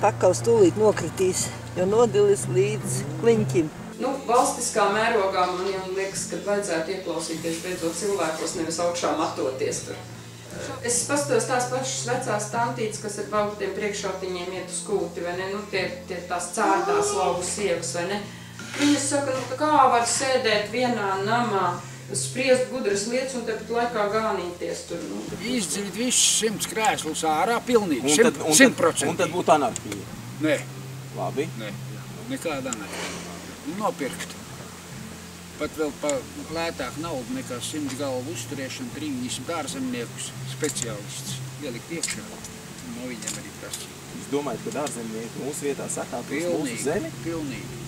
Pakals tūlīt nokritīs, jo nodilis līdz kliņķim. Nu, valstiskā mērogā man jau liekas, ka vajadzētu ieklausīties beidzot cilvēkos, nevis augšā matoties tur. Es pastos tās pašas vecās tantītes, kas ar baugtiem priekšautiņiem iet uz kūti, vai ne? Nu, tie tās cārdās laugu sievas, vai ne? Viņas saka, nu, kā var sēdēt vienā namā, spriest gudras lietas un tāpat laikā gānīties tur. Nu. Izdzīt visus 100 krēslus ārā pilnīgi, 100%. Un tad būtu anarhija? Nē. Labi? Nē, nekāda anarhija. Nopirkt. Pat vēl pa lētāk naudu nekā 100 galvu uzturēšanu, 30 ārzemniekus speciālistus ielikt iekšā. No viņiem arī prasīt. Jūs domājat, ka ārzemnieki mūsu vietā sakārtos mūsu zemi? Pilnīgi.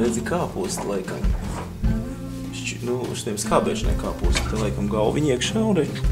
Redzi kāposti, laikam. Nu, šitiem skābēšanai kāposti, te laikam galviņi iekšā un reķi.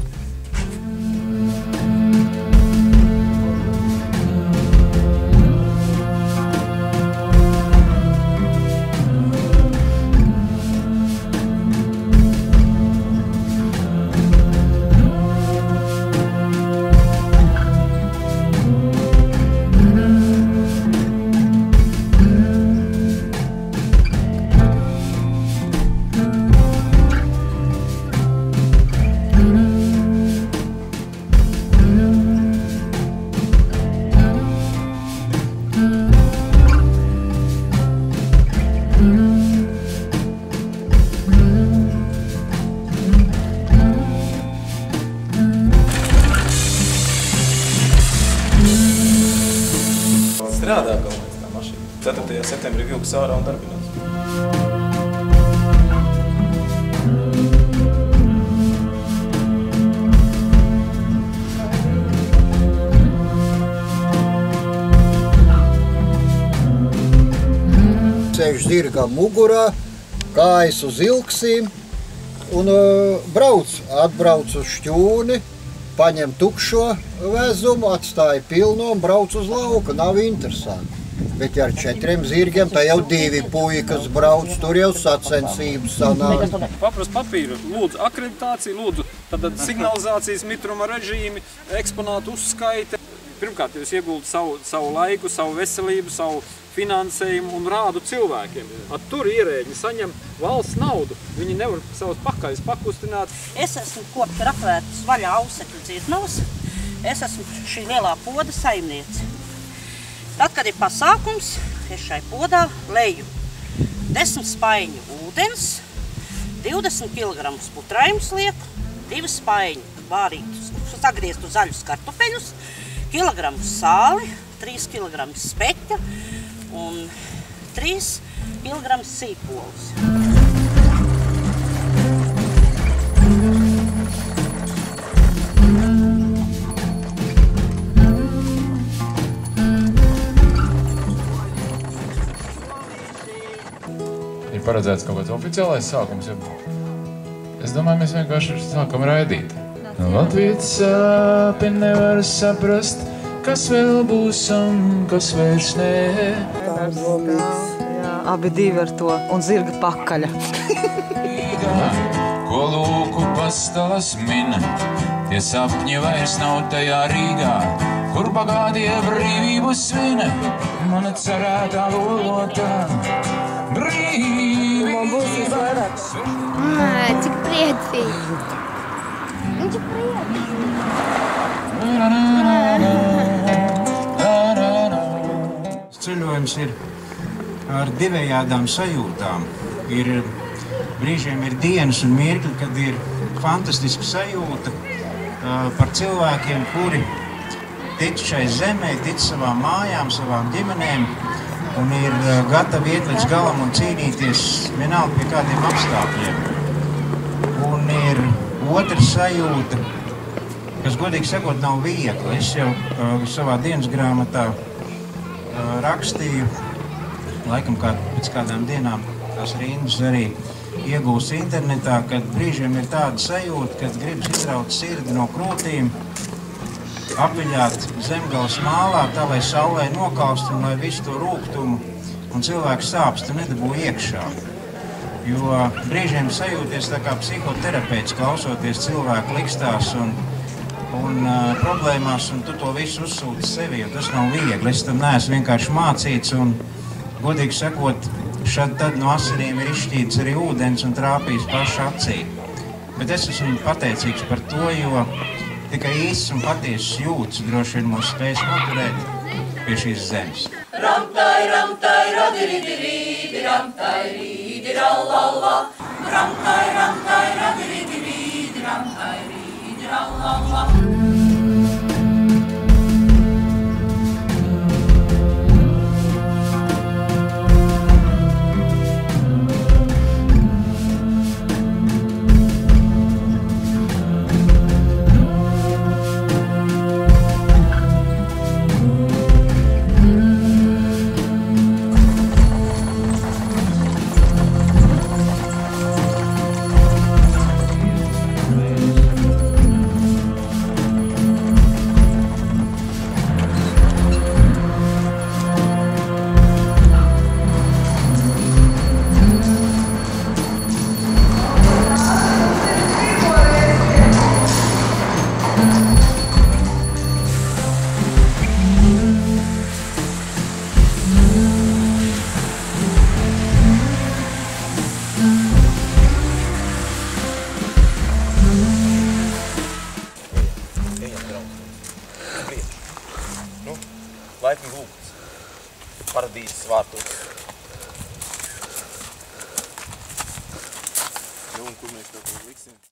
Strādā galvenais tā mašīna. 4. septembrī vilks ārā un darbinās. Sēž zirgam mugurā, kājas uz ilksīm un atbrauc uz šķūni, paņem tukšo vezumu, atstāja pilno un brauc uz lauku. Nav interesanti. Bet ja ar 4 zirgiem, tā jau 2 puikas brauc, tur jau sacensības sanāk. Paprast papīru, lūdzu akreditāciju, lūdzu tad signalizācijas mitruma režīmi, eksponātu uzskaite. Pirmkārt, jūs ieguldat savu laiku, savu veselību, savu finansējumu un rādu cilvēkiem. Tur ierēģi saņem valsts naudu. Viņi nevar savus pakaļus pakustināt. Es esmu kopš rakvētas vaļā ausekļu dzirnavas. Es esmu šī lielā poda saimniece. Tad, kad ir pasākums, es šai podā leju 10 spaiņu ūdens, 20 kg putrājumus lieku, 2 spaiņu vārītus, sagrieztu zaļus kartupeļus, kilogramu sāli, 3 kg speķa un 3 kg sīpolis. Ir paredzēts kaut kāds oficiālais sākums, ja es domāju, mēs vienkārši sākam raidīt. Latvijas sāpi nevar saprast, kas vēl būs un kas vairs nē. Jā, abi divi ar to un zirga pakaļa. Ko lūku pastalas min, tie sapņi vairs nav tajā Rīgā, kur bagātie brīvību svin, mana cerētā lolotā brīvība. Cik priecīgi. Cik priecīgi. Ceļojums ir ar divējādām sajūtām. Brīžiem ir dienas un mirkļi, kad ir fantastiska sajūta par cilvēkiem, kuri tic šai zemē, tic savām mājām, savām ģimenēm un ir gatavi iet līdz galam un cīnīties vienalga pie kādiem apstākļiem. Un ir otra sajūta, kas, godīgi sakot, nav viegli. Es jau savā dienas grāmatā rakstīju, laikam pēc kādām dienām tās rindas arī iegūst internetā, kad brīžiem ir tāda sajūta, kad gribas izraut sirdi no krūtīm, apviļāt zemgales mālā, tā lai saulē nokalst un lai visu to rūgtumu un cilvēku sāpes tu nedabū iekšā. Jo brīžiem sajūties tā kā psihoterapeits, klausoties cilvēku likstās un problēmās, un tu to visu uzsūti sevi, jo tas nav viegli. Es tam neesmu vienkārši mācīts, un, godīgi sakot, šad tad no asinīm ir izšķīts arī ūdens un trāpījis pašu acī. Bet es esmu pateicīgs par to, jo tikai īsts un patiesas jūtas droši vien mūs spēs noturēt pie šīs zemes. Ramtai, ramtai, radiri-diri, ramtai, rīdi-rallalla. Ramtai, ramtai, radiri-diri, ramtai, rīdi-rallalla. Laipni lūgts paradīzes vārtos. Un kur mēs kaut ko liksim?